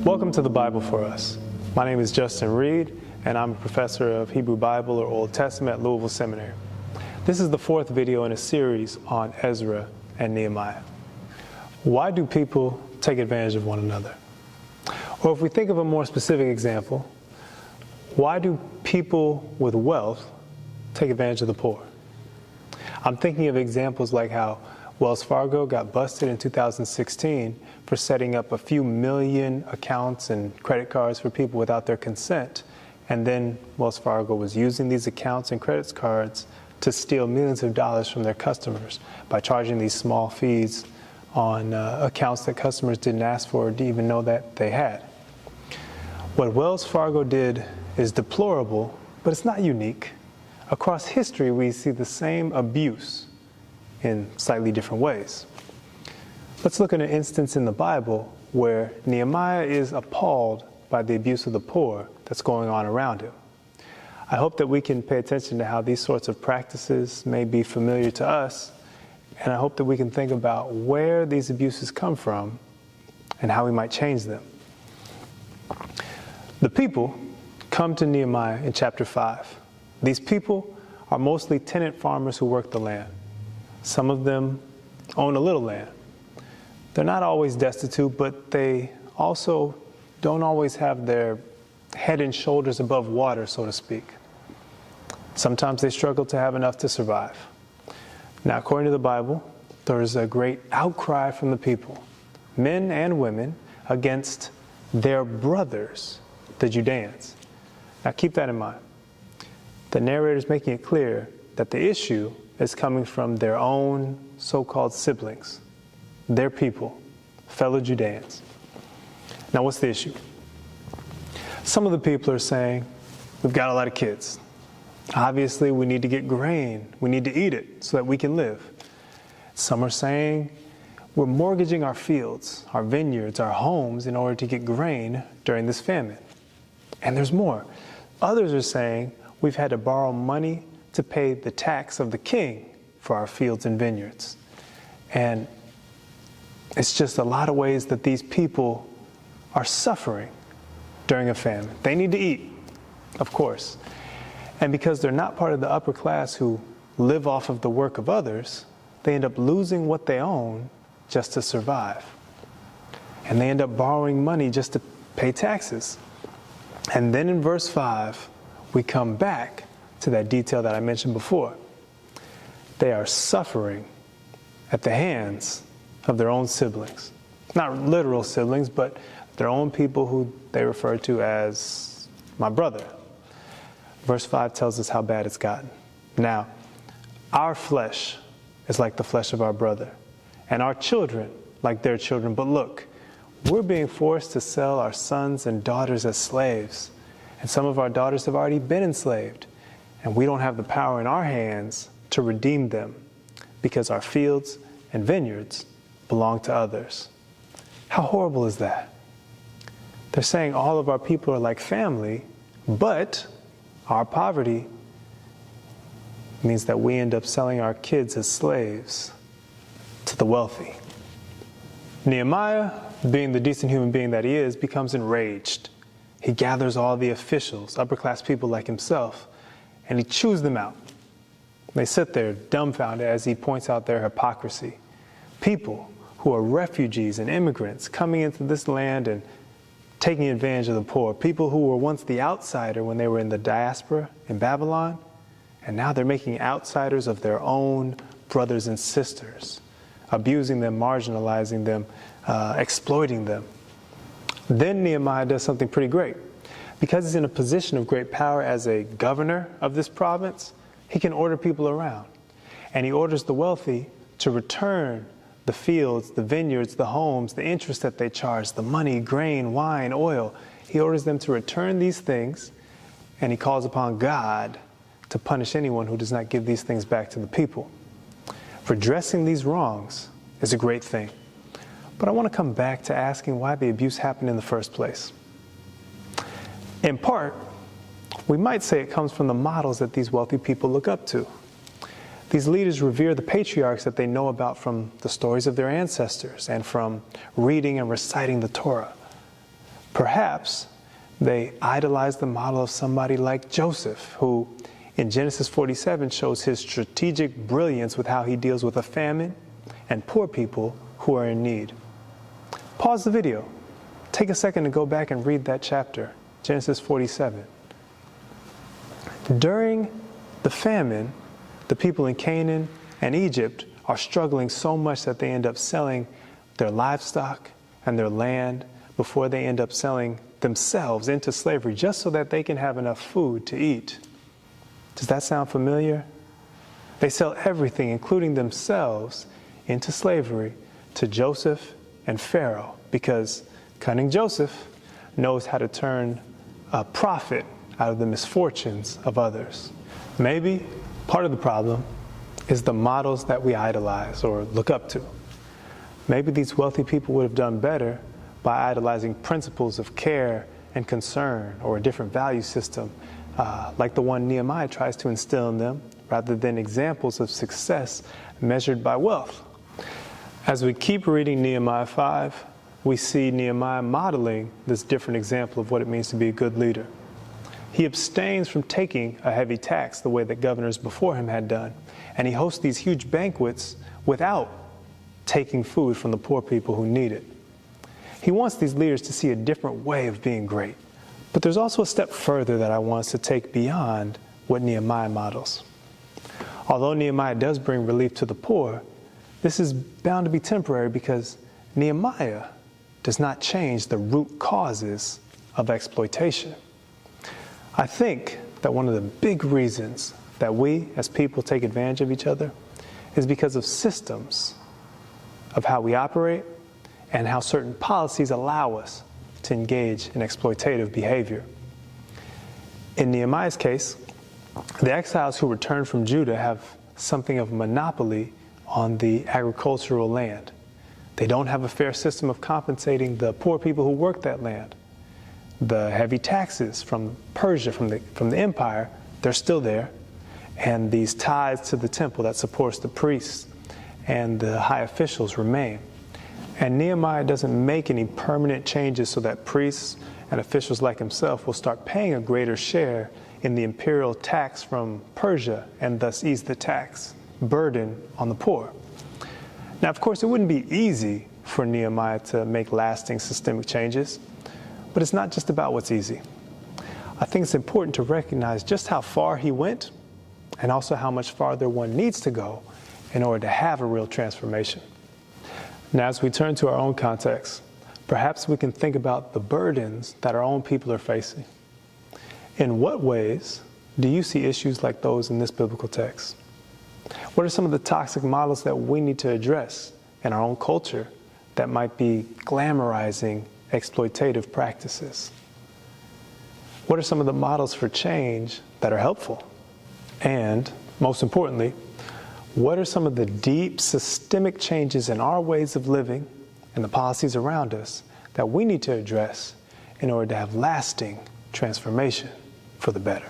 Welcome to the Bible for Us. My name is Justin Reed, and I'm a professor of Hebrew Bible or Old Testament at Louisville Seminary. This is the fourth video in a series on Ezra and Nehemiah. Why do people take advantage of one another? Or if we think of a more specific example, why do people with wealth take advantage of the poor? I'm thinking of examples like how Wells Fargo got busted in 2016 for setting up a few million accounts and credit cards for people without their consent. And then Wells Fargo was using these accounts and credit cards to steal millions of dollars from their customers by charging these small fees on accounts that customers didn't ask for or didn't even know that they had. What Wells Fargo did is deplorable, but it's not unique. Across history, we see the same abuse in slightly different ways. Let's look at an instance in the Bible where Nehemiah is appalled by the abuse of the poor that's going on around him. I hope that we can pay attention to how these sorts of practices may be familiar to us, and I hope that we can think about where these abuses come from and how we might change them. The people come to Nehemiah in chapter 5. These people are mostly tenant farmers who work the land. Some of them own a little land. They're not always destitute, but they also don't always have their head and shoulders above water, so to speak. Sometimes they struggle to have enough to survive. Now, according to the Bible, there is a great outcry from the people, men and women, against their brothers, the Judeans. Now, keep that in mind. The narrator is making it clear that the issue is coming from their own so-called siblings, their people, fellow Judeans. Now, what's the issue? Some of the people are saying, we've got a lot of kids. Obviously, we need to get grain. We need to eat it so that we can live. Some are saying, we're mortgaging our fields, our vineyards, our homes in order to get grain during this famine. And there's more. Others are saying, we've had to borrow money to pay the tax of the king for our fields and vineyards. And it's just a lot of ways that these people are suffering during a famine. They need to eat, of course. And because they're not part of the upper class who live off of the work of others, they end up losing what they own just to survive. And they end up borrowing money just to pay taxes. And then in verse 5, we come back to that detail that I mentioned before. They are suffering at the hands of their own siblings. Not literal siblings, but their own people who they refer to as my brother. Verse 5 tells us how bad it's gotten. Now, our flesh is like the flesh of our brother, and our children like their children. But look, we're being forced to sell our sons and daughters as slaves. And some of our daughters have already been enslaved. And we don't have the power in our hands to redeem them because our fields and vineyards belong to others. How horrible is that? They're saying all of our people are like family, but our poverty means that we end up selling our kids as slaves to the wealthy. Nehemiah, being the decent human being that he is, becomes enraged. He gathers all the officials, upper-class people like himself, and he chews them out. They sit there dumbfounded as he points out their hypocrisy. People who are refugees and immigrants coming into this land and taking advantage of the poor. People who were once the outsider when they were in the diaspora in Babylon, and now they're making outsiders of their own brothers and sisters, abusing them, marginalizing them, exploiting them. Then Nehemiah does something pretty great. Because he's in a position of great power as a governor of this province, he can order people around. And he orders the wealthy to return the fields, the vineyards, the homes, the interest that they charge, the money, grain, wine, oil. He orders them to return these things, and he calls upon God to punish anyone who does not give these things back to the people. Redressing these wrongs is a great thing. But I want to come back to asking why the abuse happened in the first place. In part, we might say it comes from the models that these wealthy people look up to. These leaders revere the patriarchs that they know about from the stories of their ancestors and from reading and reciting the Torah. Perhaps they idolize the model of somebody like Joseph, who in Genesis 47 shows his strategic brilliance with how he deals with a famine and poor people who are in need. Pause the video. Take a second to go back and read that chapter, Genesis 47. During the famine, the people in Canaan and Egypt are struggling so much that they end up selling their livestock and their land before they end up selling themselves into slavery just so that they can have enough food to eat. Does that sound familiar? They sell everything, including themselves, into slavery to Joseph and Pharaoh because cunning Joseph knows how to turn a profit out of the misfortunes of others. Maybe part of the problem is the models that we idolize or look up to. Maybe these wealthy people would have done better by idolizing principles of care and concern or a different value system like the one Nehemiah tries to instill in them, rather than examples of success measured by wealth. As we keep reading Nehemiah 5, we see Nehemiah modeling this different example of what it means to be a good leader. He abstains from taking a heavy tax the way that governors before him had done, and he hosts these huge banquets without taking food from the poor people who need it. He wants these leaders to see a different way of being great. But there's also a step further that I want us to take beyond what Nehemiah models. Although Nehemiah does bring relief to the poor, this is bound to be temporary because Nehemiah does not change the root causes of exploitation. I think that one of the big reasons that we as people take advantage of each other is because of systems of how we operate and how certain policies allow us to engage in exploitative behavior. In Nehemiah's case, the exiles who returned from Judah have something of a monopoly on the agricultural land. They don't have a fair system of compensating the poor people who work that land. The heavy taxes from Persia, from the empire, they're still there. And these tithes to the temple that supports the priests and the high officials remain. And Nehemiah doesn't make any permanent changes so that priests and officials like himself will start paying a greater share in the imperial tax from Persia and thus ease the tax burden on the poor. Now, of course, it wouldn't be easy for Nehemiah to make lasting systemic changes, but it's not just about what's easy. I think it's important to recognize just how far he went and also how much farther one needs to go in order to have a real transformation. Now, as we turn to our own context, perhaps we can think about the burdens that our own people are facing. In what ways do you see issues like those in this biblical text? What are some of the toxic models that we need to address in our own culture that might be glamorizing exploitative practices? What are some of the models for change that are helpful? And, most importantly, what are some of the deep systemic changes in our ways of living and the policies around us that we need to address in order to have lasting transformation for the better?